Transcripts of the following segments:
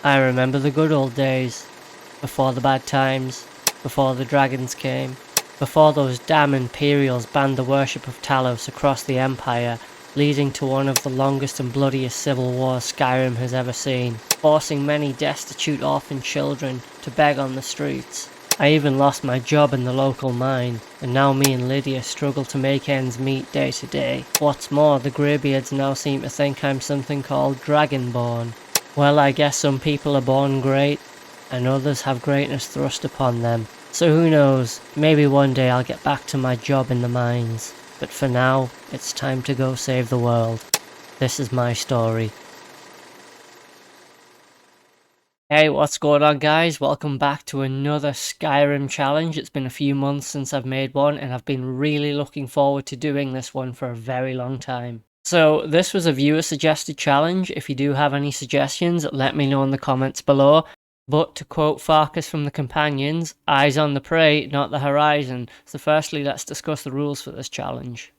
I remember the good old days, before the bad times, before the dragons came, before those damn Imperials banned the worship of Talos across the Empire, leading to one of the longest and bloodiest civil wars Skyrim has ever seen, forcing many destitute orphan children to beg on the streets. I even lost my job in the local mine, and now me and Lydia struggle to make ends meet day to day. What's more, the Greybeards now seem to think I'm something called Dragonborn. Well, I guess some people are born great, and others have greatness thrust upon them. So who knows, maybe one day I'll get back to my job in the mines. But for now, it's time to go save the world. This is my story. Hey, what's going on guys? Welcome back to another Skyrim challenge. It's been a few months since I've made one, and I've been really looking forward to doing this one for a very long time. So this was a viewer suggested challenge. If you do have any suggestions, let me know in the comments below. But to quote Farkas from the Companions, eyes on the prey, not the horizon. So firstly, let's discuss the rules for this challenge.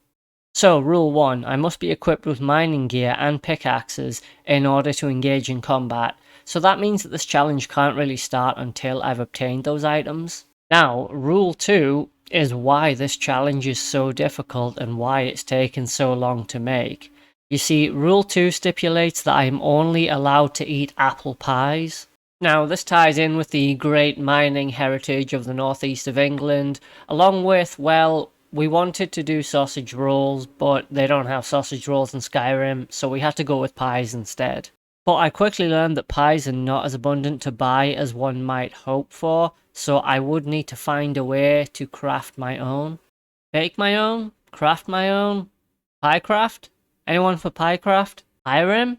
So, rule 1, I must be equipped with mining gear and pickaxes in order to engage in combat. So that means that this challenge can't really start until I've obtained those items. Now, rule 2 is why this challenge is so difficult and why it's taken so long to make. You see, rule 2 stipulates that I am only allowed to eat apple pies. Now, this ties in with the great mining heritage of the northeast of England, along with, well, we wanted to do sausage rolls, but they don't have sausage rolls in Skyrim, so we had to go with pies instead. But I quickly learned that pies are not as abundant to buy as one might hope for, so I would need to find a way to craft my own. Bake my own? Craft my own? Pie craft? Anyone for pie craft? Pyrim?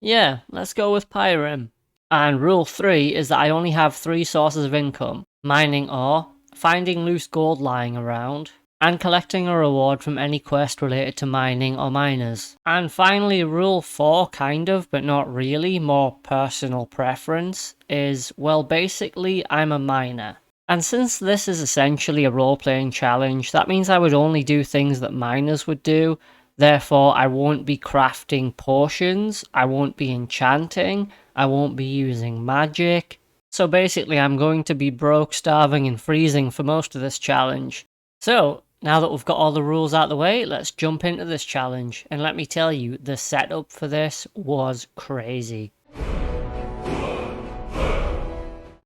Yeah, let's go with Pyrim. And rule 3 is that I only have 3 sources of income: mining ore, finding loose gold lying around, and collecting a reward from any quest related to mining or miners. And finally, rule 4, kind of, but not really, more personal preference, is, well, basically, I'm a miner. And since this is essentially a role-playing challenge, that means I would only do things that miners would do. Therefore, I won't be crafting potions, I won't be enchanting, I won't be using magic. So basically, I'm going to be broke, starving, and freezing for most of this challenge. So, now that we've got all the rules out of the way, let's jump into this challenge. And let me tell you, the setup for this was crazy.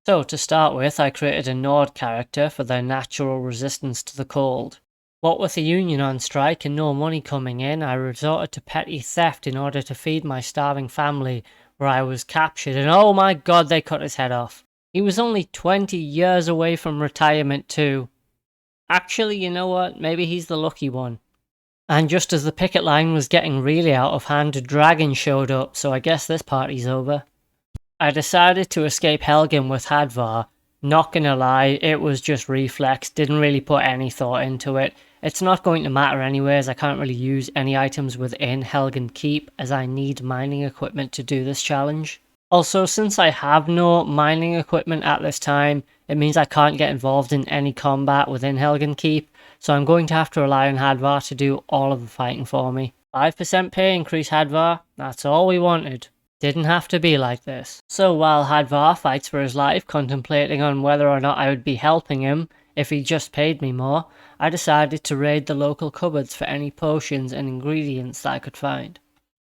So to start with, I created a Nord character for their natural resistance to the cold. What with the Union on strike and no money coming in, I resorted to petty theft in order to feed my starving family, where I was captured, and oh my god, they cut his head off. He was only 20 years away from retirement too. Actually, you know what? Maybe he's the lucky one. And just as the picket line was getting really out of hand, a dragon showed up, so I guess this party's over. I decided to escape Helgen with Hadvar. Not gonna lie, it was just reflex, didn't really put any thought into it. It's not going to matter anyways, I can't really use any items within Helgen Keep as I need mining equipment to do this challenge. Also, since I have no mining equipment at this time, it means I can't get involved in any combat within Helgen Keep, so I'm going to have to rely on Hadvar to do all of the fighting for me. 5% pay increase, Hadvar, that's all we wanted. Didn't have to be like this. So while Hadvar fights for his life, contemplating on whether or not I would be helping him if he just paid me more, I decided to raid the local cupboards for any potions and ingredients that I could find.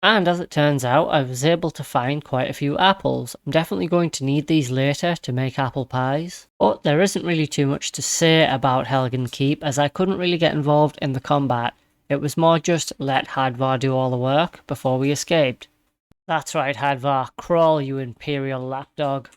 And as it turns out, I was able to find quite a few apples. I'm definitely going to need these later to make apple pies. But there isn't really too much to say about Helgen Keep, as I couldn't really get involved in the combat. It was more just let Hadvar do all the work before we escaped. That's right, Hadvar, crawl, you imperial lapdog.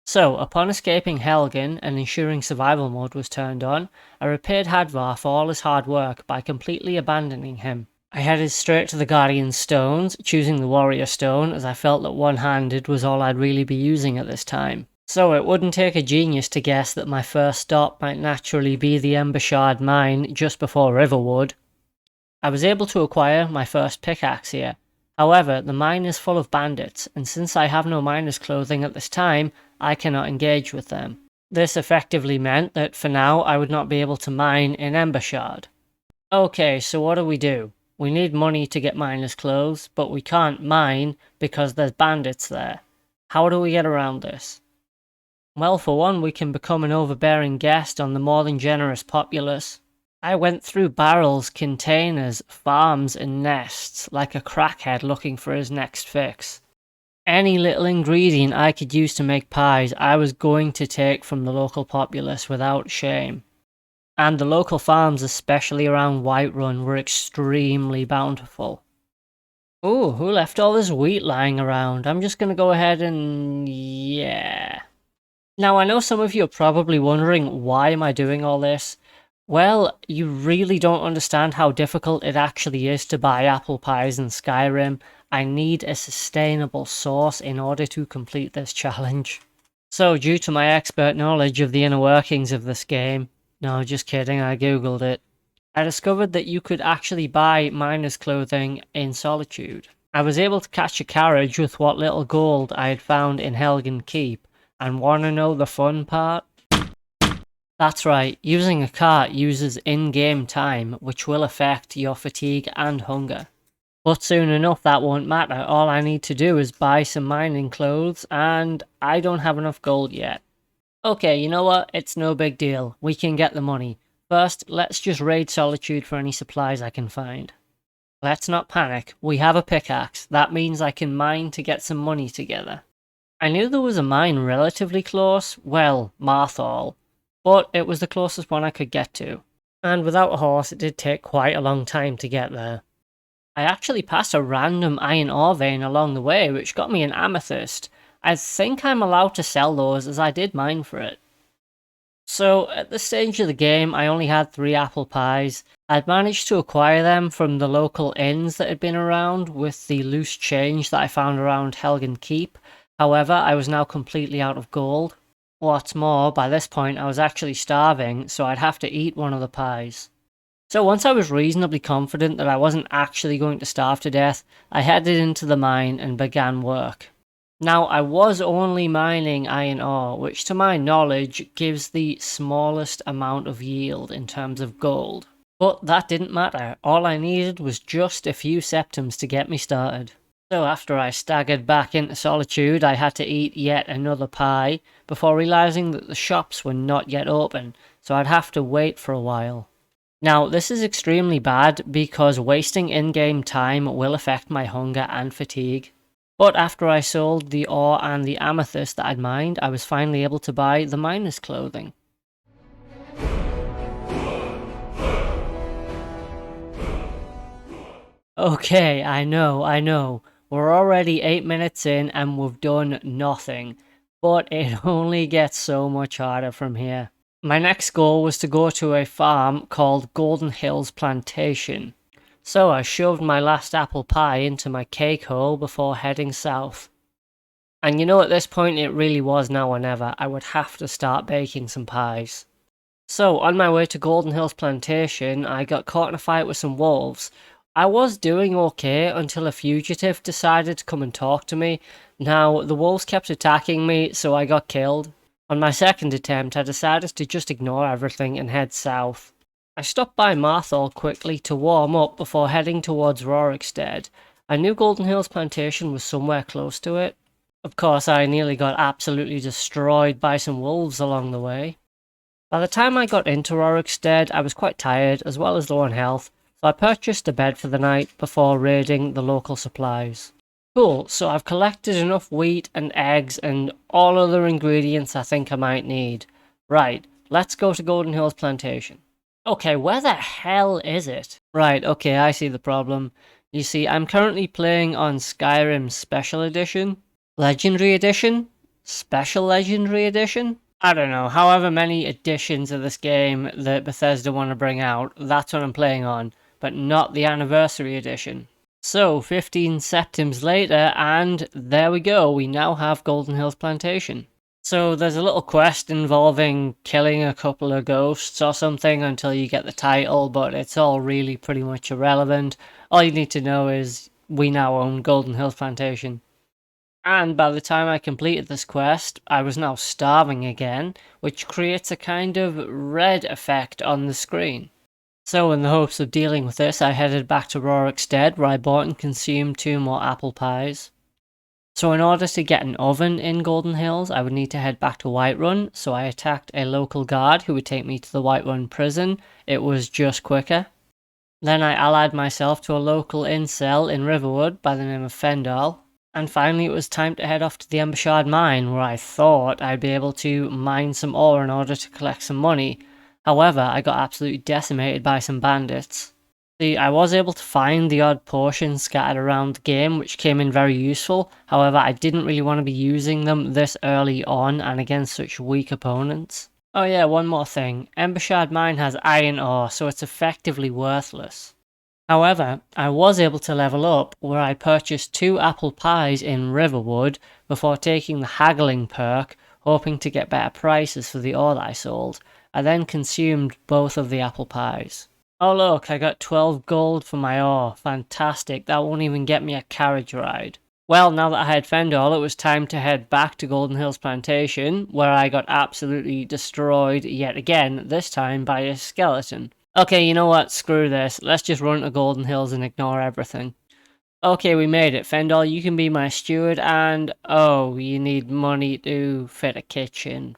So, upon escaping Helgen and ensuring survival mode was turned on, I repaid Hadvar for all his hard work by completely abandoning him. I headed straight to the Guardian Stones, choosing the Warrior Stone as I felt that one-handed was all I'd really be using at this time. So it wouldn't take a genius to guess that my first stop might naturally be the Embershard mine just before Riverwood. I was able to acquire my first pickaxe here. However, the mine is full of bandits, and since I have no miner's clothing at this time, I cannot engage with them. This effectively meant that for now I would not be able to mine in Embershard. Okay, so what do we do? We need money to get miners' clothes, but we can't mine because there's bandits there. How do we get around this? Well, for one, we can become an overbearing guest on the more than generous populace. I went through barrels, containers, farms, and nests like a crackhead looking for his next fix. Any little ingredient I could use to make pies, I was going to take from the local populace without shame. And the local farms, especially around Whiterun, were extremely bountiful. Ooh, who left all this wheat lying around? I'm just gonna go ahead and... yeah. Now, I know some of you are probably wondering, why am I doing all this? Well, you really don't understand how difficult it actually is to buy apple pies in Skyrim. I need a sustainable source in order to complete this challenge. So, due to my expert knowledge of the inner workings of this game, no, just kidding, I googled it, I discovered that you could actually buy miner's clothing in Solitude. I was able to catch a carriage with what little gold I had found in Helgen Keep, and wanna know the fun part? That's right, using a cart uses in-game time, which will affect your fatigue and hunger. But soon enough that won't matter, all I need to do is buy some mining clothes, and I don't have enough gold yet. Okay, you know what, it's no big deal, we can get the money. First, let's just raid Solitude for any supplies I can find. Let's not panic, we have a pickaxe, that means I can mine to get some money together. I knew there was a mine relatively close, well, Marthal, but it was the closest one I could get to. And without a horse, it did take quite a long time to get there. I actually passed a random iron ore vein along the way, which got me an amethyst. I think I'm allowed to sell those as I did mine for it. So, at this stage of the game, I only had 3 apple pies. I'd managed to acquire them from the local inns that had been around with the loose change that I found around Helgen Keep. However, I was now completely out of gold. What's more, by this point I was actually starving, so I'd have to eat one of the pies. So once I was reasonably confident that I wasn't actually going to starve to death, I headed into the mine and began work. Now, I was only mining iron ore, which to my knowledge gives the smallest amount of yield in terms of gold. But that didn't matter, all I needed was just a few septims to get me started. So after I staggered back into Solitude, I had to eat yet another pie, before realising that the shops were not yet open, so I'd have to wait for a while. Now, this is extremely bad because wasting in-game time will affect my hunger and fatigue. But after I sold the ore and the amethyst that I'd mined, I was finally able to buy the miner's clothing. Okay, I know. We're already 8 minutes in and we've done nothing. But it only gets so much harder from here. My next goal was to go to a farm called Golden Hills Plantation. So I shoved my last apple pie into my cake hole before heading south. And you know, at this point it really was now or never. I would have to start baking some pies. So on my way to Golden Hills Plantation, I got caught in a fight with some wolves. I was doing okay until a fugitive decided to come and talk to me. Now, the wolves kept attacking me, so I got killed. On my second attempt, I decided to just ignore everything and head south. I stopped by Marthal quickly to warm up before heading towards Rorikstead. I knew Golden Hills Plantation was somewhere close to it. Of course, I nearly got absolutely destroyed by some wolves along the way. By the time I got into Rorikstead, I was quite tired, as well as low on health, so I purchased a bed for the night before raiding the local supplies. Cool, so I've collected enough wheat and eggs and all other ingredients I think I might need. Right, let's go to Golden Hills Plantation. Okay, where the hell is it? Right, okay, I see the problem. You see, I'm currently playing on Skyrim Special Edition? Legendary Edition? Special Legendary Edition? I don't know, however many editions of this game that Bethesda want to bring out, that's what I'm playing on, but not the Anniversary Edition. So, 15 septims later, and there we go, we now have Golden Hills Plantation. So there's a little quest involving killing a couple of ghosts or something until you get the title, but it's all really pretty much irrelevant. All you need to know is we now own Golden Hills Plantation. And by the time I completed this quest, I was now starving again, which creates a kind of red effect on the screen. So in the hopes of dealing with this, I headed back to Rorikstead, where I bought and consumed 2 more apple pies. So in order to get an oven in Golden Hills, I would need to head back to Whiterun, so I attacked a local guard who would take me to the Whiterun prison. It was just quicker. Then I allied myself to a local incel in Riverwood by the name of Fendal. And finally it was time to head off to the Embershard mine, where I thought I'd be able to mine some ore in order to collect some money. However, I got absolutely decimated by some bandits. See, I was able to find the odd portions scattered around the game, which came in very useful. However, I didn't really want to be using them this early on and against such weak opponents. Oh yeah, one more thing. Embershard mine has iron ore, so it's effectively worthless. However, I was able to level up, where I purchased 2 apple pies in Riverwood before taking the haggling perk, hoping to get better prices for the ore that I sold. I then consumed both of the apple pies. Oh look, I got 12 gold for my ore. Fantastic, that won't even get me a carriage ride. Well, now that I had Fendal, it was time to head back to Golden Hills Plantation, where I got absolutely destroyed yet again, this time by a skeleton. Okay, you know what? Screw this. Let's just run to Golden Hills and ignore everything. Okay, we made it. Fendal, you can be my steward, and oh, you need money to fit a kitchen.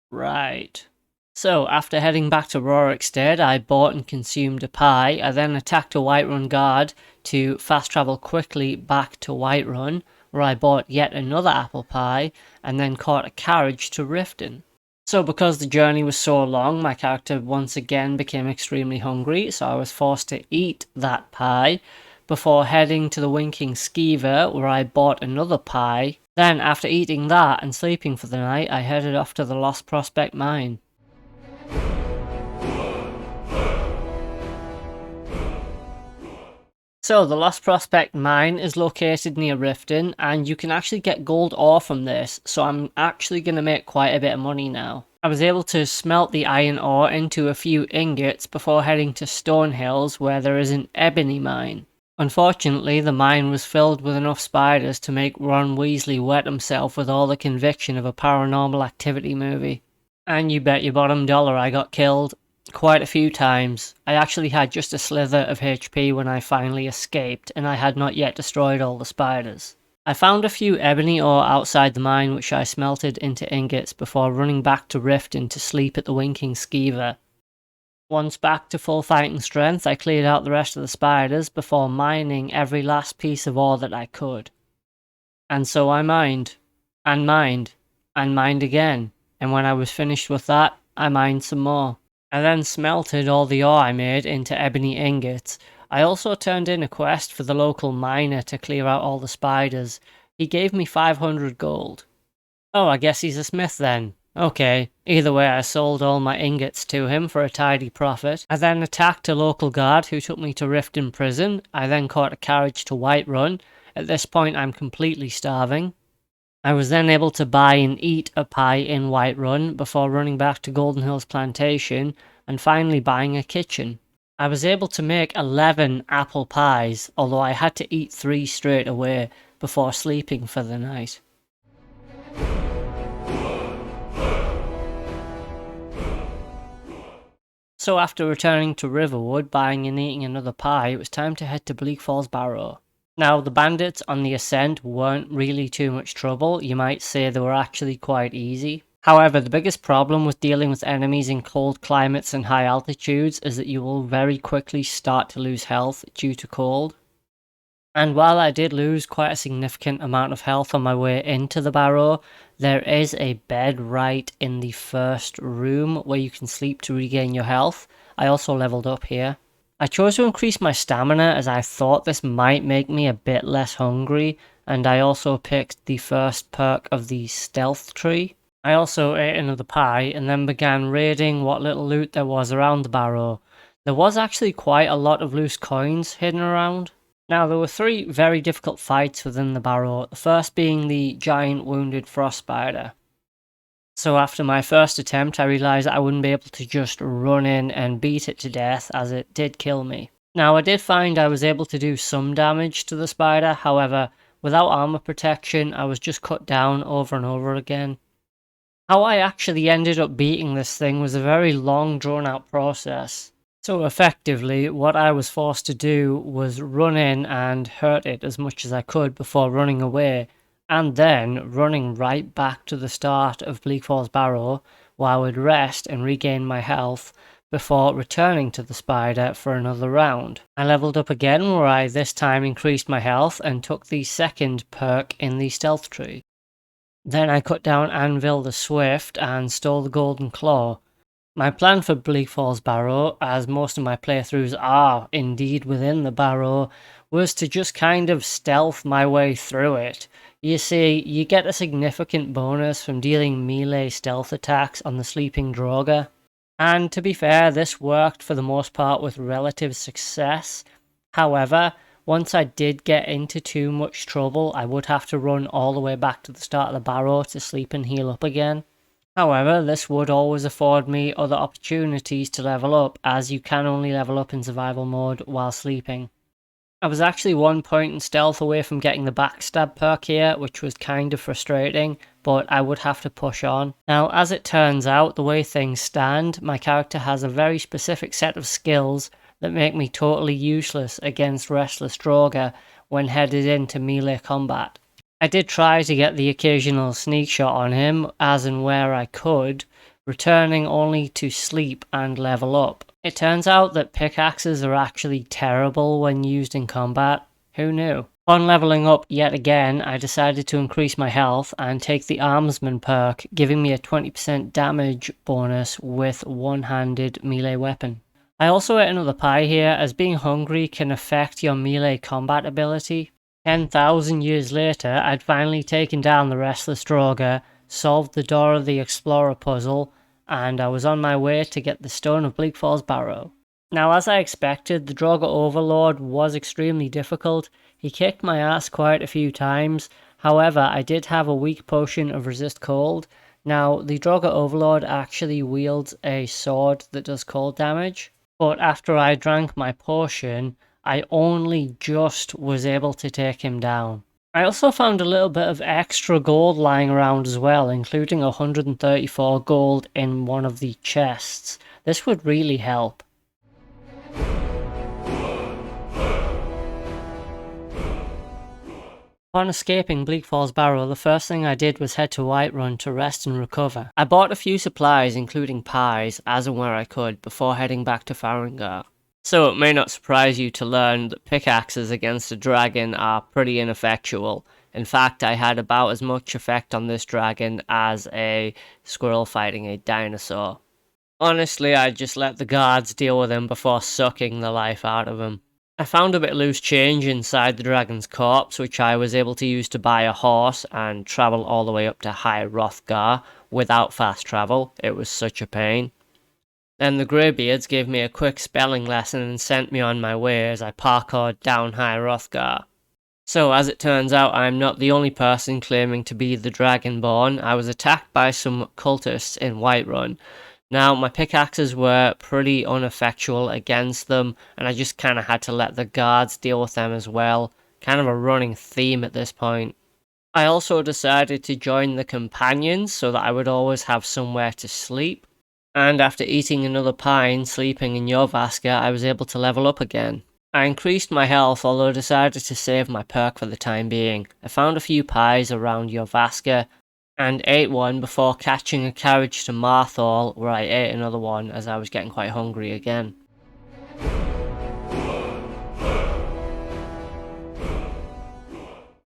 Right. So, after heading back to Rorikstead, I bought and consumed a pie. I then attacked a Whiterun guard to fast travel quickly back to Whiterun, where I bought yet another apple pie, and then caught a carriage to Riften. So because the journey was so long, my character once again became extremely hungry, so I was forced to eat that pie before heading to the Winking Skeever, where I bought another pie. Then, after eating that and sleeping for the night, I headed off to the Lost Prospect mine. So the Lost Prospect mine is located near Riften, and you can actually get gold ore from this, so I'm actually going to make quite a bit of money now. I was able to smelt the iron ore into a few ingots before heading to Stone Hills, where there is an ebony mine. Unfortunately, the mine was filled with enough spiders to make Ron Weasley wet himself with all the conviction of a Paranormal Activity movie. And you bet your bottom dollar I got killed. Quite a few times. I actually had just a slither of HP when I finally escaped, and I had not yet destroyed all the spiders. I found a few ebony ore outside the mine, which I smelted into ingots before running back to Riften to sleep at the Winking Skeever. Once back to full fighting strength, I cleared out the rest of the spiders before mining every last piece of ore that I could. And so I mined, and mined, and mined again, and when I was finished with that, I mined some more. I then smelted all the ore I made into ebony ingots. I also turned in a quest for the local miner to clear out all the spiders. He gave me 500 gold. Oh, I guess he's a smith then. Okay, either way I sold all my ingots to him for a tidy profit. I then attacked a local guard who took me to Riften prison. I then caught a carriage to Whiterun. At this point I'm completely starving. I was then able to buy and eat a pie in Whiterun before running back to Golden Hills Plantation and finally buying a kitchen. I was able to make 11 apple pies, although I had to eat 3 straight away before sleeping for the night. So after returning to Riverwood, buying and eating another pie, it was time to head to Bleak Falls Barrow. Now, the bandits on the ascent weren't really too much trouble. You might say they were actually quite easy. However, the biggest problem with dealing with enemies in cold climates and high altitudes is that you will very quickly start to lose health due to cold. And while I did lose quite a significant amount of health on my way into the Barrow, there is a bed right in the first room where you can sleep to regain your health. I also leveled up here. I chose to increase my stamina as I thought this might make me a bit less hungry, and I also picked the first perk of the stealth tree. I also ate another pie and then began raiding what little loot there was around the Barrow. There was actually quite a lot of loose coins hidden around. Now, there were 3 very difficult fights within the Barrow, the first being the giant wounded frost spider. So after my first attempt, I realised I wouldn't be able to just run in and beat it to death, as it did kill me. Now, I did find I was able to do some damage to the spider, however, without armour protection, I was just cut down over and over again. How I actually ended up beating this thing was a very long, drawn out process. So effectively, what I was forced to do was run in and hurt it as much as I could before running away, and then running right back to the start of Bleak Falls Barrow, where I would rest and regain my health before returning to the spider for another round. I leveled up again, where I this time increased my health and took the second perk in the stealth tree. Then I cut down Anvil the Swift and stole the Golden Claw. My plan for Bleak Falls Barrow, as most of my playthroughs are indeed within the Barrow, was to just kind of stealth my way through it. You see, you get a significant bonus from dealing melee stealth attacks on the sleeping Draugr. And to be fair, this worked for the most part with relative success. However, once I did get into too much trouble, I would have to run all the way back to the start of the Barrow to sleep and heal up again. However, this would always afford me other opportunities to level up, as you can only level up in survival mode while sleeping. I was actually 1 point in stealth away from getting the backstab perk here, which was kind of frustrating, but I would have to push on. Now, as it turns out, the way things stand, my character has a very specific set of skills that make me totally useless against Restless Draugr when headed into melee combat. I did try to get the occasional sneak shot on him as and where I could, returning only to sleep and level up. It turns out that pickaxes are actually terrible when used in combat. Who knew? On leveling up yet again, I decided to increase my health and take the Armsman perk, giving me a 20% damage bonus with one-handed melee weapon. I also ate another pie here, as being hungry can affect your melee combat ability. 10,000 years later, I'd finally taken down the Restless Draugr, solved the Door of the Explorer puzzle, and I was on my way to get the Stone of Bleak Falls Barrow. Now, as I expected, the Draugr Overlord was extremely difficult. He kicked my ass quite a few times. However, I did have a weak potion of Resist Cold. Now, the Draugr Overlord actually wields a sword that does cold damage, but after I drank my potion, I only just was able to take him down. I also found a little bit of extra gold lying around as well, including 134 gold in one of the chests. This would really help. Upon escaping Bleak Falls Barrow, the first thing I did was head to Whiterun to rest and recover. I bought a few supplies, including pies, as and where I could, before heading back to Farengar. So it may not surprise you to learn that pickaxes against a dragon are pretty ineffectual. In fact, I had about as much effect on this dragon as a squirrel fighting a dinosaur. Honestly, I just let the guards deal with him before sucking the life out of him. I found a bit of loose change inside the dragon's corpse, which I was able to use to buy a horse and travel all the way up to High Hrothgar without fast travel. It was such a pain. Then the Greybeards gave me a quick spelling lesson and sent me on my way as I parkoured down High Hrothgar. So as it turns out, I'm not the only person claiming to be the Dragonborn. I was attacked by some cultists in Whiterun. Now, my pickaxes were pretty ineffectual against them, and I just kind of had to let the guards deal with them as well. Kind of a running theme at this point. I also decided to join the companions so that I would always have somewhere to sleep. And after eating another pie and sleeping in Jorvaska, I was able to level up again. I increased my health, although decided to save my perk for the time being. I found a few pies around Jorvaska and ate one before catching a carriage to Marthal, where I ate another one as I was getting quite hungry again.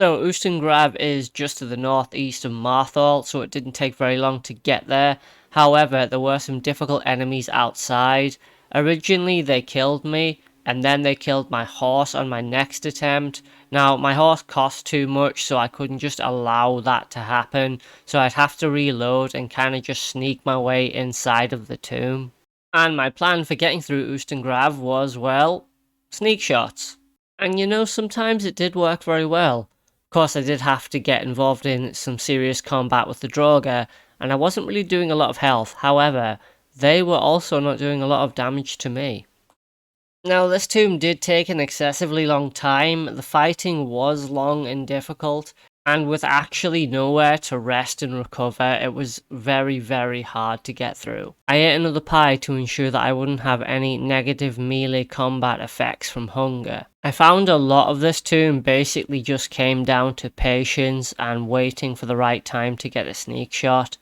So Ustengrav is just to the northeast of Marthal, so it didn't take very long to get there. However, there were some difficult enemies outside. Originally they killed me, and then they killed my horse on my next attempt. Now, my horse cost too much, so I couldn't just allow that to happen, so I'd have to reload and kind of just sneak my way inside of the tomb. And my plan for getting through Ustengrav was, well, sneak shots. And you know, sometimes it did work very well. Of course, I did have to get involved in some serious combat with the Draugr, and I wasn't really doing a lot of health. However, they were also not doing a lot of damage to me. Now, this tomb did take an excessively long time. The fighting was long and difficult. And with actually nowhere to rest and recover, it was very, very hard to get through. I ate another pie to ensure that I wouldn't have any negative melee combat effects from hunger. I found a lot of this too basically just came down to patience and waiting for the right time to get a sneak shot.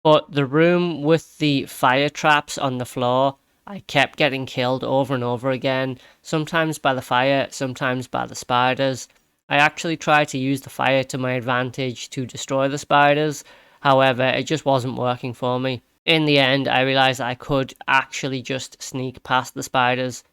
But the room with the fire traps on the floor, I kept getting killed over and over again, sometimes by the fire, sometimes by the spiders. I actually tried to use the fire to my advantage to destroy the spiders, however, it just wasn't working for me. In the end, I realised I could actually just sneak past the spiders.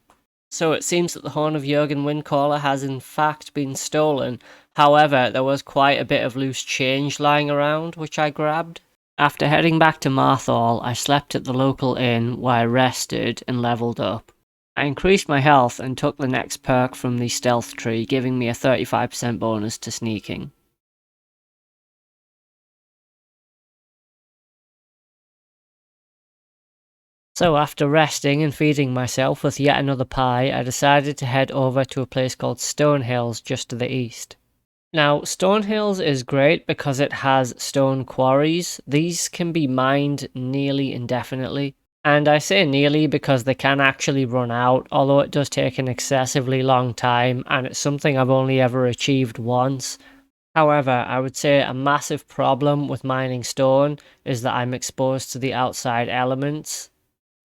So it seems that the Horn of Jurgen Windcaller has in fact been stolen, however, there was quite a bit of loose change lying around, which I grabbed. After heading back to Marthal, I slept at the local inn where I rested and leveled up. I increased my health and took the next perk from the stealth tree, giving me a 35% bonus to sneaking. So after resting and feeding myself with yet another pie, I decided to head over to a place called Stonehills just to the east. Now, Stonehills is great because it has stone quarries. These can be mined nearly indefinitely. And I say nearly because they can actually run out, although it does take an excessively long time, and it's something I've only ever achieved once. However, I would say a massive problem with mining stone is that I'm exposed to the outside elements.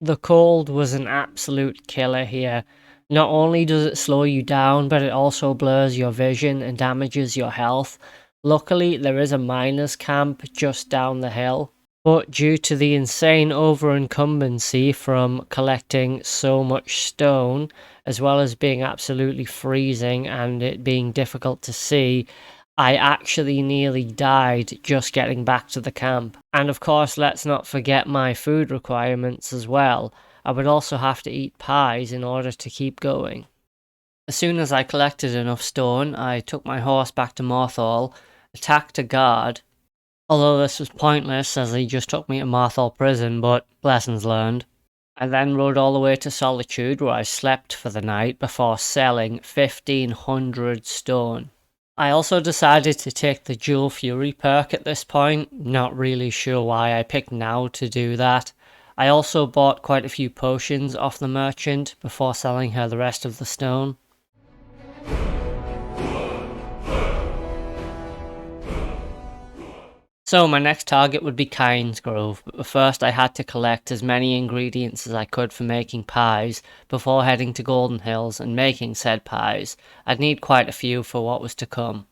The cold was an absolute killer here. Not only does it slow you down, but it also blurs your vision and damages your health. Luckily, there is a miner's camp just down the hill. But due to the insane over-incumbency from collecting so much stone, as well as being absolutely freezing and it being difficult to see, I actually nearly died just getting back to the camp. And of course, let's not forget my food requirements as well. I would also have to eat pies in order to keep going. As soon as I collected enough stone, I took my horse back to Marthal, attacked a guard, although this was pointless as he just took me to Marthal prison, but lessons learned. I then rode all the way to Solitude where I slept for the night before selling 1500 stone. I also decided to take the Dual Fury perk at this point, not really sure why I picked now to do that. I also bought quite a few potions off the merchant before selling her the rest of the stone. So my next target would be Kynsgrove, but first I had to collect as many ingredients as I could for making pies before heading to Golden Hills and making said pies. I'd need quite a few for what was to come.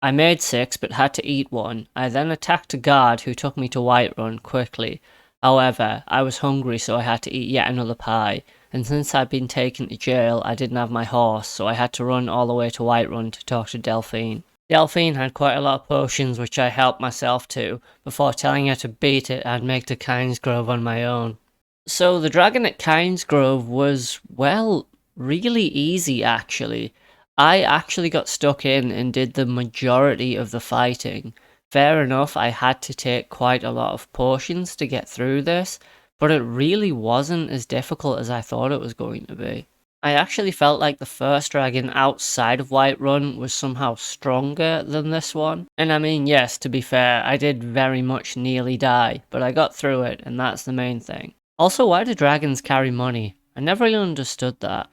I made 6 but had to eat 1. I then attacked a guard who took me to Whiterun quickly. However, I was hungry so I had to eat yet another pie, and since I'd been taken to jail I didn't have my horse, so I had to run all the way to Whiterun to talk to Delphine. Delphine had quite a lot of potions which I helped myself to, before telling her to beat it and make to Kynsgrove on my own. So the dragon at Kynsgrove was, well, really easy actually. I actually got stuck in and did the majority of the fighting. Fair enough, I had to take quite a lot of potions to get through this, but it really wasn't as difficult as I thought it was going to be. I actually felt like the first dragon outside of Whiterun was somehow stronger than this one. And I mean, yes, to be fair, I did very much nearly die, but I got through it, and that's the main thing. Also, why do dragons carry money? I never really understood that.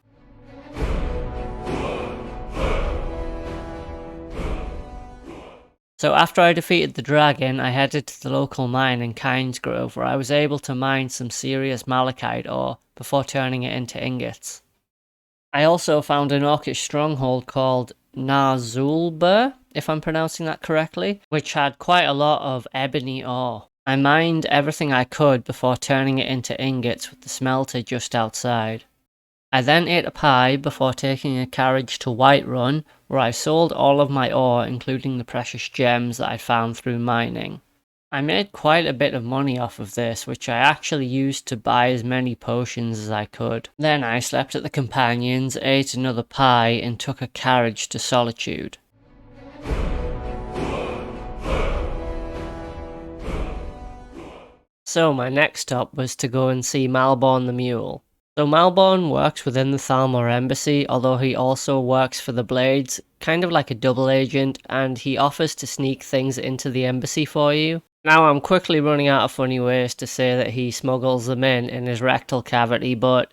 So after I defeated the dragon, I headed to the local mine in Kynsgrove where I was able to mine some serious malachite ore before turning it into ingots. I also found an orcish stronghold called Narzulbur, if I'm pronouncing that correctly, which had quite a lot of ebony ore. I mined everything I could before turning it into ingots with the smelter just outside. I then ate a pie before taking a carriage to Whiterun, where I sold all of my ore, including the precious gems that I found through mining. I made quite a bit of money off of this, which I actually used to buy as many potions as I could. Then I slept at the companions, ate another pie, and took a carriage to Solitude. So my next stop was to go and see Malborn the Mule. So Malborn works within the Thalmore Embassy, although he also works for the Blades. kind of like a double agent, and he offers to sneak things into the embassy for you. Now I'm quickly running out of funny ways to say that he smuggles them in his rectal cavity, but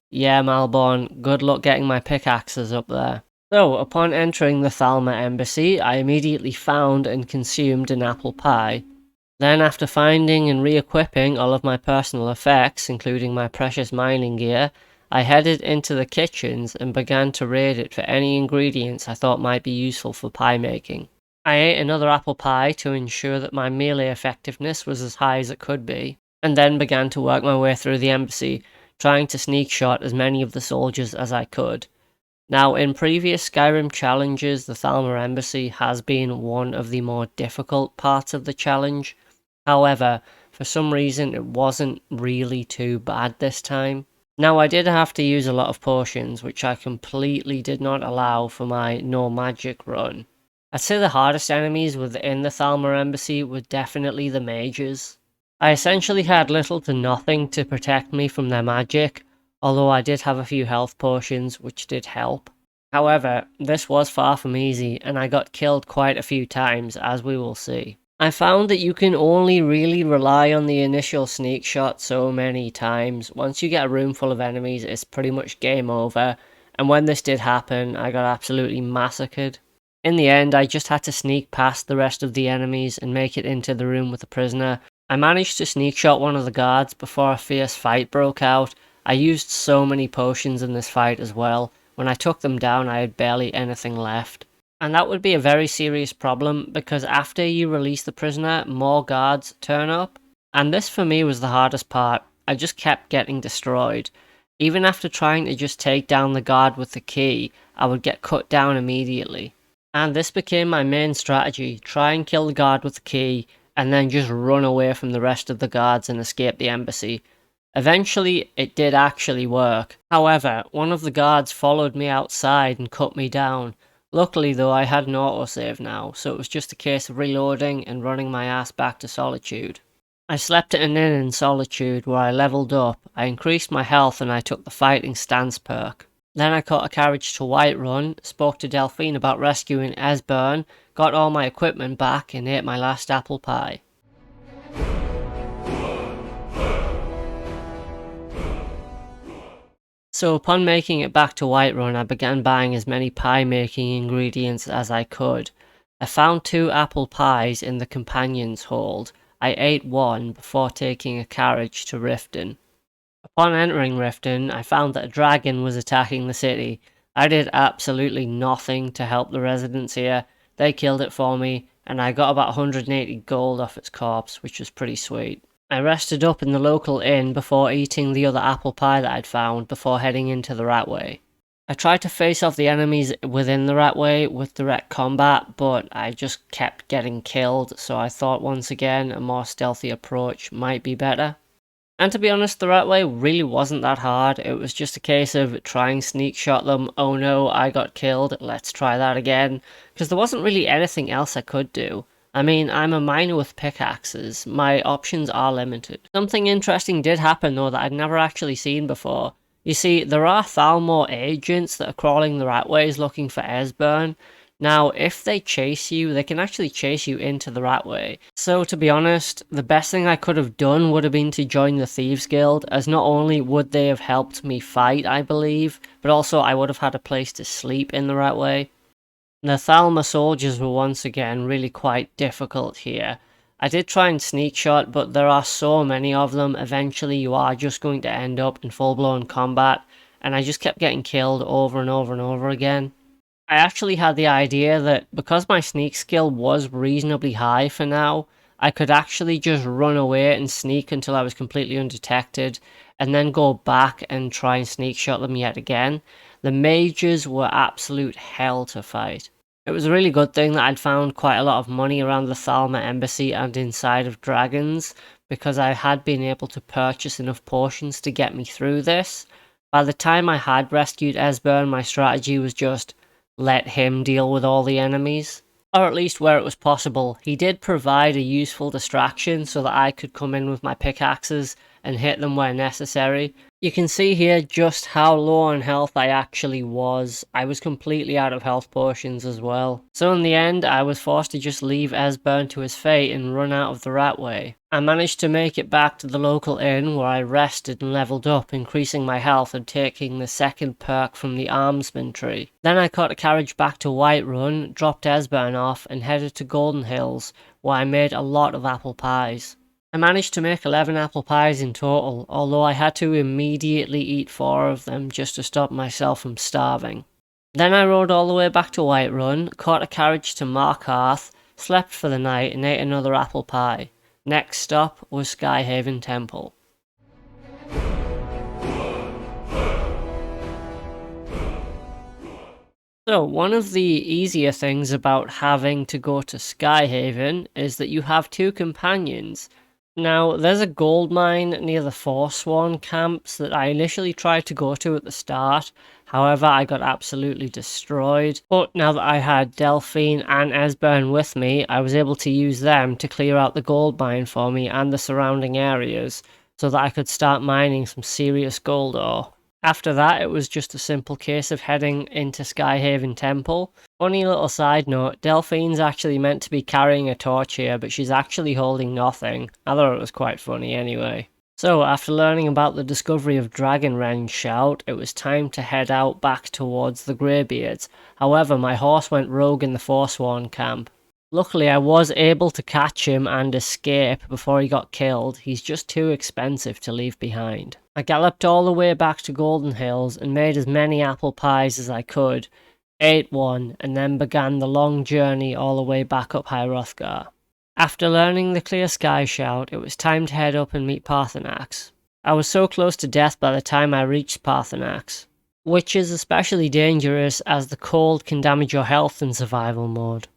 yeah, Malborn, good luck getting my pickaxes up there. So, upon entering the Thalmore Embassy, I immediately found and consumed an apple pie. Then, after finding and re-equipping all of my personal effects, including my precious mining gear, I headed into the kitchens and began to raid it for any ingredients I thought might be useful for pie making. I ate another apple pie to ensure that my melee effectiveness was as high as it could be, and then began to work my way through the embassy, trying to sneak shot as many of the soldiers as I could. Now, in previous Skyrim challenges, the Thalmore Embassy has been one of the more difficult parts of the challenge. However, for some reason it wasn't really too bad this time. Now, I did have to use a lot of potions, which I completely did not allow for my no magic run. I'd say the hardest enemies within the Thalmore Embassy were definitely the mages. I essentially had little to nothing to protect me from their magic, although I did have a few health potions which did help. However, this was far from easy, and I got killed quite a few times, as we will see. I found that you can only really rely on the initial sneak shot so many times. Once you get a room full of enemies, it's pretty much game over, and when this did happen, I got absolutely massacred. In the end, I just had to sneak past the rest of the enemies and make it into the room with the prisoner. I managed to sneak shot one of the guards before a fierce fight broke out. I used so many potions in this fight as well. When I took them down, I had barely anything left. And that would be a very serious problem, because after you release the prisoner, more guards turn up. And this for me was the hardest part. I just kept getting destroyed. Even after trying to just take down the guard with the key, I would get cut down immediately. And this became my main strategy: try and kill the guard with the key, and then just run away from the rest of the guards and escape the embassy. Eventually, it did actually work. However, one of the guards followed me outside and cut me down. Luckily though, I had an autosave now, so it was just a case of reloading and running my ass back to Solitude. I slept at an inn in Solitude where I leveled up, I increased my health, and I took the Fighting Stance perk. Then I caught a carriage to Whiterun, spoke to Delphine about rescuing Esburn, got all my equipment back, and ate my last apple pie. So upon making it back to Whiterun, I began buying as many pie making ingredients as I could. I found 2 apple pies in the companion's hold. I ate one before taking a carriage to Riften. Upon entering Riften, I found that a dragon was attacking the city. I did absolutely nothing to help the residents here. They killed it for me, and I got about 180 gold off its corpse, which was pretty sweet. I rested up in the local inn before eating the other apple pie that I'd found before heading into the Ratway. I tried to face off the enemies within the Ratway with direct combat, but I just kept getting killed, so I thought once again a more stealthy approach might be better. And to be honest, the Ratway really wasn't that hard. It was just a case of trying sneak shot them. Oh no, I got killed, let's try that again, because there wasn't really anything else I could do. I mean, I'm a miner with pickaxes. My options are limited. Something interesting did happen though that I'd never actually seen before. You see, there are Thalmore agents that are crawling the Ratways looking for Esburn. Now, if they chase you, they can actually chase you into the Ratway. So, to be honest, the best thing I could have done would have been to join the Thieves Guild, as not only would they have helped me fight, I believe, but also I would have had a place to sleep in the Ratway. The Thalmore soldiers were once again really quite difficult here. I did try and sneak shot, but there are so many of them, eventually you are just going to end up in full-blown combat, and I just kept getting killed over and over and over again. I actually had the idea that because my sneak skill was reasonably high for now, I could actually just run away and sneak until I was completely undetected, and then go back and try and sneak shot them yet again. The mages were absolute hell to fight. It was a really good thing that I'd found quite a lot of money around the Thalmore Embassy and inside of Dragons, because I had been able to purchase enough potions to get me through this. By the time I had rescued Esburn, my strategy was just let him deal with all the enemies. Or at least where it was possible. He did provide a useful distraction so that I could come in with my pickaxes and hit them where necessary. You can see here just how low on health I actually was. I was completely out of health potions as well. So in the end, I was forced to just leave Esburn to his fate and run out of the rat way. I managed to make it back to the local inn where I rested and leveled up, increasing my health and taking the second perk from the Armsman tree. Then I caught a carriage back to Whiterun, dropped Esburn off and headed to Golden Hills, where I made a lot of apple pies. I managed to make 11 apple pies in total, although I had to immediately eat 4 of them just to stop myself from starving. Then I rode all the way back to Whiterun, caught a carriage to Markarth, slept for the night and ate another apple pie. Next stop was Skyhaven Temple. So one of the easier things about having to go to Skyhaven is that you have 2 companions. Now, there's a gold mine near the Forsworn camps that I initially tried to go to at the start, however I got absolutely destroyed. But now that I had Delphine and Esburn with me, I was able to use them to clear out the gold mine for me and the surrounding areas, so that I could start mining some serious gold ore. After that, it was just a simple case of heading into Skyhaven Temple. Funny little side note, Delphine's actually meant to be carrying a torch here, but she's actually holding nothing. I thought it was quite funny anyway. So, after learning about the discovery of Dragonren's shout, it was time to head out back towards the Greybeards. However, my horse went rogue in the Forsworn camp. Luckily, I was able to catch him and escape before he got killed. He's just too expensive to leave behind. I galloped all the way back to Golden Hills and made as many apple pies as I could, ate one, and then began the long journey all the way back up High Hrothgar. After learning the Clear Sky shout, it was time to head up and meet Paarthurnax. I was so close to death by the time I reached Paarthurnax, which is especially dangerous as the cold can damage your health in survival mode.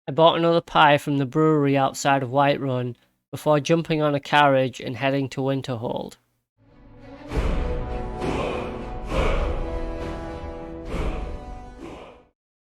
I bought another pie from the brewery outside of Whiterun before jumping on a carriage and heading to Winterhold.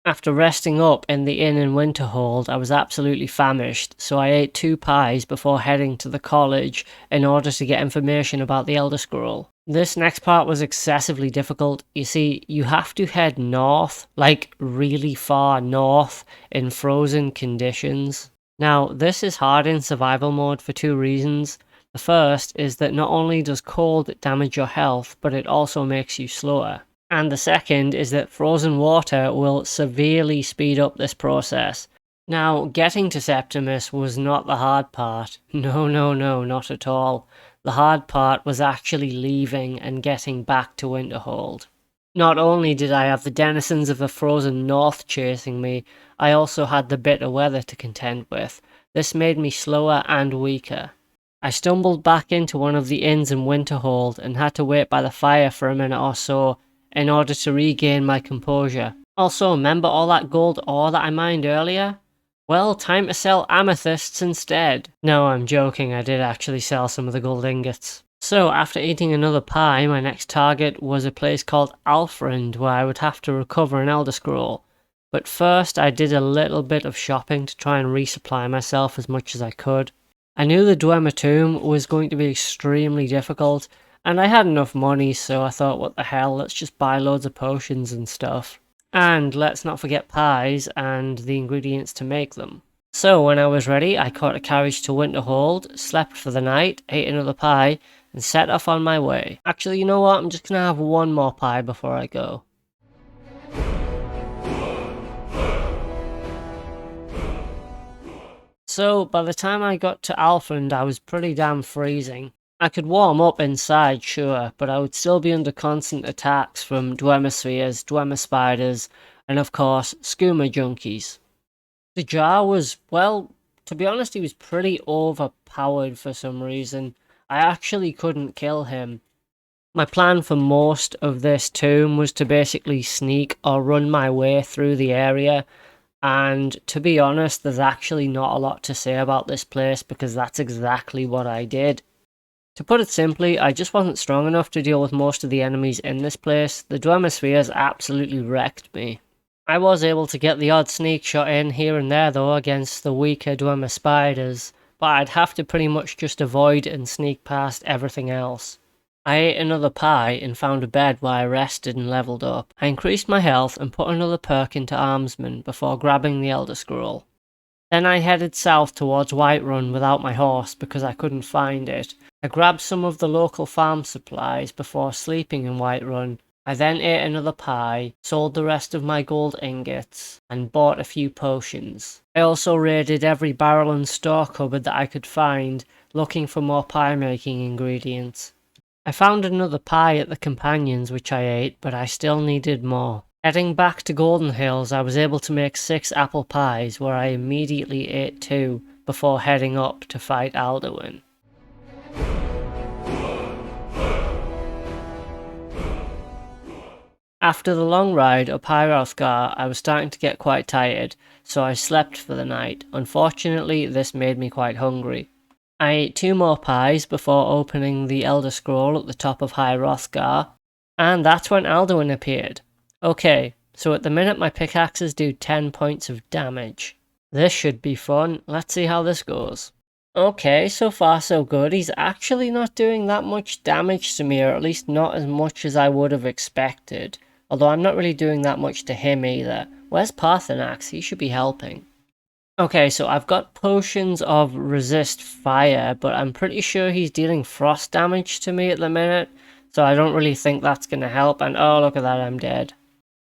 After resting up in the inn in Winterhold, I was absolutely famished, so I ate 2 pies before heading to the college in order to get information about the Elder Scroll. This next part was excessively difficult. You see, you have to head north, like really far north, in frozen conditions. Now, this is hard in survival mode for 2 reasons. The first is that not only does cold damage your health, but it also makes you slower. And the second is that frozen water will severely speed up this process. Now, getting to Septimus was not the hard part. No, not at all. The hard part was actually leaving and getting back to Winterhold. Not only did I have the denizens of the frozen north chasing me, I also had the bitter weather to contend with. This made me slower and weaker. I stumbled back into one of the inns in Winterhold and had to wait by the fire for a minute or so in order to regain my composure. Also, remember all that gold ore that I mined earlier? Well, time to sell amethysts instead. No, I'm joking, I did actually sell some of the gold ingots. So, after eating another pie, my next target was a place called Alfrind, where I would have to recover an Elder Scroll. But first, I did a little bit of shopping to try and resupply myself as much as I could. I knew the Dwemer tomb was going to be extremely difficult, and I had enough money, so I thought, what the hell, let's just buy loads of potions and stuff. And let's not forget pies and the ingredients to make them. So when I was ready, I caught a carriage to Winterhold, slept for the night, ate another pie, and set off on my way. Actually, you know what? I'm just going to have one more pie before I go. So by the time I got to Alfrind, I was pretty damn freezing. I could warm up inside, sure, but I would still be under constant attacks from Dwemer spheres, Dwemer spiders, and of course, skooma junkies. The jar was, well, to be honest, he was pretty overpowered for some reason. I actually couldn't kill him. My plan for most of this tomb was to basically sneak or run my way through the area, and to be honest, there's actually not a lot to say about this place because that's exactly what I did. To put it simply, I just wasn't strong enough to deal with most of the enemies in this place. The Dwemer spheres absolutely wrecked me. I was able to get the odd sneak shot in here and there though against the weaker Dwemer spiders, but but I'd have to pretty much just avoid and sneak past everything else. I ate another pie and found a bed where I rested and leveled up. I increased my health and put another perk into Armsman before grabbing the Elder Scroll. Then I headed south towards Whiterun without my horse because I couldn't find it. I grabbed some of the local farm supplies before sleeping in Whiterun. I then ate another pie, sold the rest of my gold ingots, and bought a few potions. I also raided every barrel and store cupboard that I could find, looking for more pie making ingredients. I found another pie at the Companions which I ate, but I still needed more. Heading back to Golden Hills, I was able to make 6 apple pies where I immediately ate 2 before heading up to fight Alduin. After the long ride up High Hrothgar, I was starting to get quite tired, so I slept for the night. Unfortunately, this made me quite hungry. I ate 2 more pies before opening the Elder Scroll at the top of High Hrothgar, and that's when Alduin appeared. Okay, so at the minute my pickaxes do 10 points of damage. This should be fun, let's see how this goes. Okay, so far so good. He's actually not doing that much damage to me, or at least not as much as I would have expected. Although I'm not really doing that much to him either. Where's Paarthurnax? He should be helping. Okay, so I've got potions of resist fire, but I'm pretty sure he's dealing frost damage to me at the minute. So I don't really think that's going to help. And oh, look at that, I'm dead.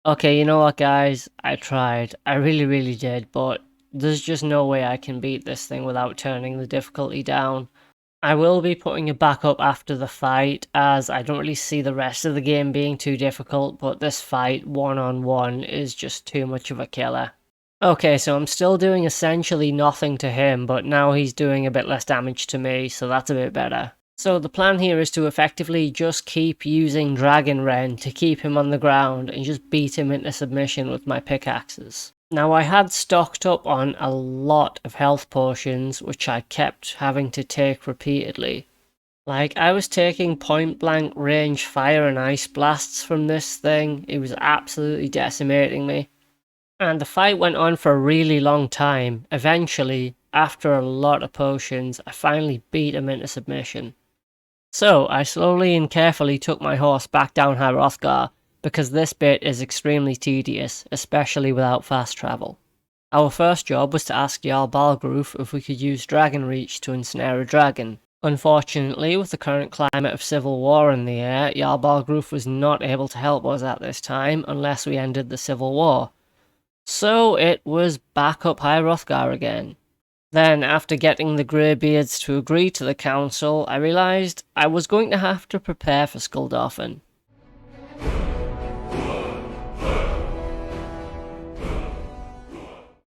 Okay, you know what guys? I tried. I really did, but there's just no way I can beat this thing without turning the difficulty down. I will be putting it back up after the fight, as I don't really see the rest of the game being too difficult, but this fight, one-on-one, is just too much of a killer. Okay, so I'm still doing essentially nothing to him, but now he's doing a bit less damage to me, so that's a bit better. So the plan here is to effectively just keep using Dragon Ren to keep him on the ground and just beat him into submission with my pickaxes. Now I had stocked up on a lot of health potions which I kept having to take repeatedly. Like, I was taking point blank range fire and ice blasts from this thing. It was absolutely decimating me. And the fight went on for a really long time. Eventually, after a lot of potions, I finally beat him into submission. So I slowly and carefully took my horse back down High Hrothgar, because this bit is extremely tedious, especially without fast travel. Our first job was to ask Jarl Balgruuf if we could use Dragon Reach to ensnare a dragon. Unfortunately, with the current climate of civil war in the air, Jarl Balgruuf was not able to help us at this time unless we ended the civil war. So it was back up High Hrothgar again. Then, after getting the Greybeards to agree to the council, I realised I was going to have to prepare for Skuldafn.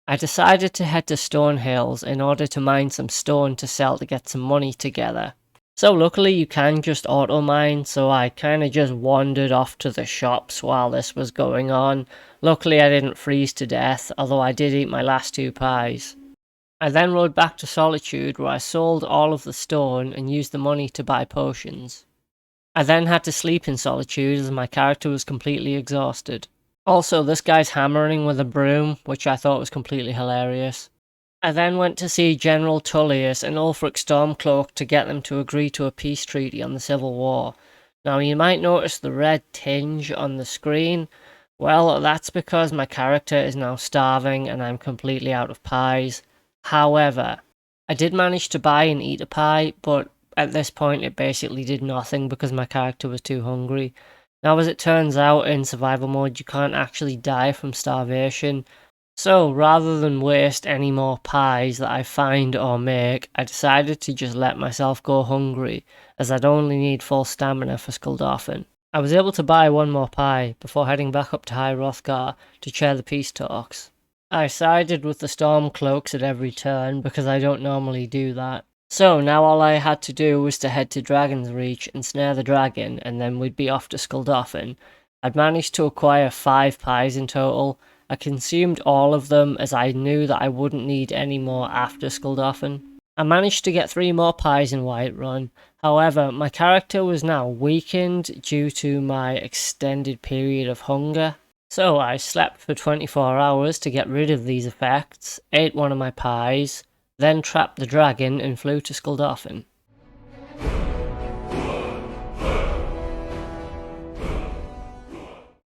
I decided to head to Stone Hills in order to mine some stone to sell to get some money together. So luckily you can just auto mine, so I kinda just wandered off to the shops while this was going on. Luckily I didn't freeze to death, although I did eat my last 2 pies. I then rode back to Solitude where I sold all of the stone and used the money to buy potions. I then had to sleep in Solitude as my character was completely exhausted. Also, this guy's hammering with a broom, which I thought was completely hilarious. I then went to see General Tullius and Ulfric Stormcloak to get them to agree to a peace treaty on the Civil War. Now, you might notice the red tinge on the screen. Well, that's because my character is now starving and I'm completely out of pies. However, I did manage to buy and eat a pie, but at this point it basically did nothing because my character was too hungry. Now, as it turns out, in survival mode you can't actually die from starvation, so rather than waste any more pies that I find or make, I decided to just let myself go hungry, as I'd only need full stamina for Skuldafn. I was able to buy 1 more pie before heading back up to High Hrothgar to chair the peace talks. I sided with the Stormcloaks at every turn because I don't normally do that. So now all I had to do was to head to Dragon's Reach and snare the dragon, and then we'd be off to Skuldafn. I'd managed to acquire 5 pies in total. I consumed all of them as I knew that I wouldn't need any more after Skuldafn. I managed to get 3 more pies in Whiterun. However, my character was now weakened due to my extended period of hunger. So I slept for 24 hours to get rid of these effects, ate 1 of my pies, then trapped the dragon and flew to Skuldafn.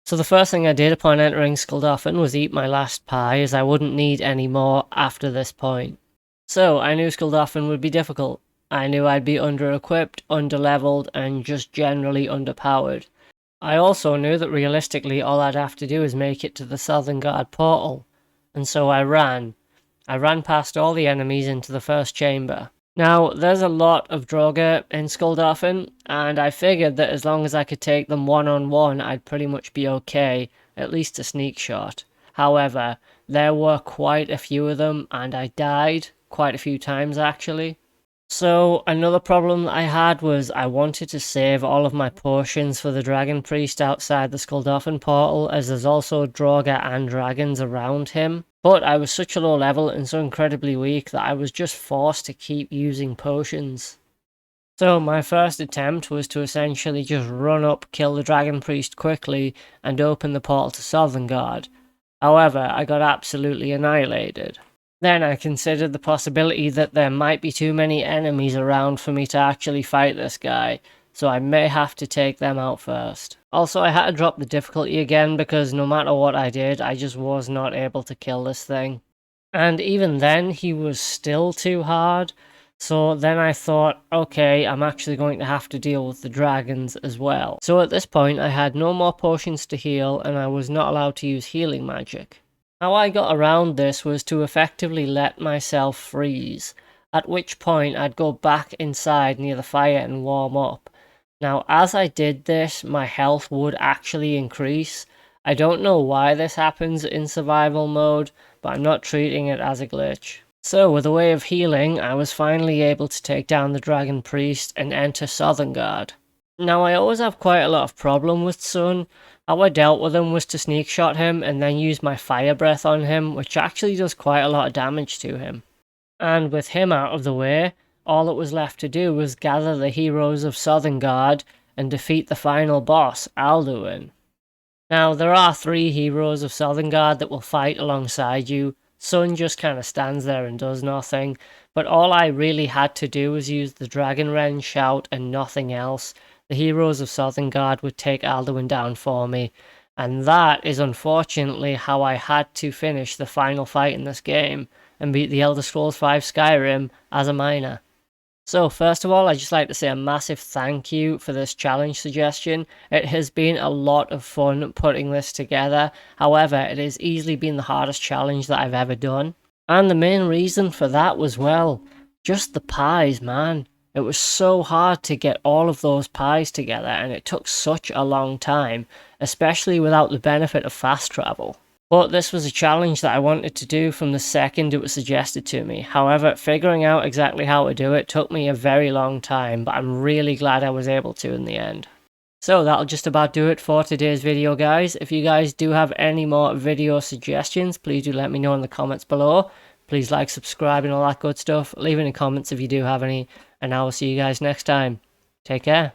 So the first thing I did upon entering Skuldafn was eat my last pie, as I wouldn't need any more after this point. So I knew Skuldafn would be difficult. I knew I'd be under-equipped, under-leveled, and just generally underpowered. I also knew that realistically all I'd have to do is make it to the Sovngarde portal, and so I ran. I ran past all the enemies into the first chamber. Now, there's a lot of Draugr in Skuldafn, and I figured that as long as I could take them one-on-one, I'd pretty much be okay, at least a sneak shot. However, there were quite a few of them, and I died quite a few times actually. So another problem that I had was I wanted to save all of my potions for the Dragon Priest outside the Skuldafn portal, as there's also Draugr and dragons around him. But I was such a low level and so incredibly weak that I was just forced to keep using potions. So my first attempt was to essentially just run up, kill the Dragon Priest quickly, and open the portal to Sovngarde. However, I got absolutely annihilated. Then I considered the possibility that there might be too many enemies around for me to actually fight this guy, so I may have to take them out first. Also, I had to drop the difficulty again because no matter what I did, I just was not able to kill this thing. And even then, he was still too hard, so then I thought, okay, I'm actually going to have to deal with the dragons as well. So at this point, I had no more potions to heal, and I was not allowed to use healing magic. How I got around this was to effectively let myself freeze, at which point I'd go back inside near the fire and warm up. Now, as I did this, my health would actually increase. I don't know why this happens in survival mode, but I'm not treating it as a glitch. So, with a way of healing, I was finally able to take down the Dragon Priest and enter Sovngarde. Now, I always have quite a lot of problem with Sun. How I dealt with him was to sneak shot him and then use my fire breath on him, which actually does quite a lot of damage to him. And with him out of the way, all that was left to do was gather the heroes of Sovngarde and defeat the final boss, Alduin. Now, there are 3 heroes of Sovngarde that will fight alongside you. Sun just kind of stands there and does nothing, but all I really had to do was use the Dragon Wren shout and nothing else. The heroes of Sovngarde would take Alduin down for me, and that is unfortunately how I had to finish the final fight in this game and beat the Elder Scrolls V Skyrim as a miner. So first of all, I'd just like to say a massive thank you for this challenge suggestion. It has been a lot of fun putting this together. However, it has easily been the hardest challenge that I've ever done. And the main reason for that was, well, just the pies, man. It was so hard to get all of those pies together, and it took such a long time, especially without the benefit of fast travel. But this was a challenge that I wanted to do from the second it was suggested to me. However, figuring out exactly how to do it took me a very long time, but I'm really glad I was able to in the end. So that'll just about do it for today's video, guys. If you guys do have any more video suggestions, please do let me know in the comments below. Please like, subscribe, and all that good stuff. Leave any comments if you do have any, and I will see you guys next time. Take care.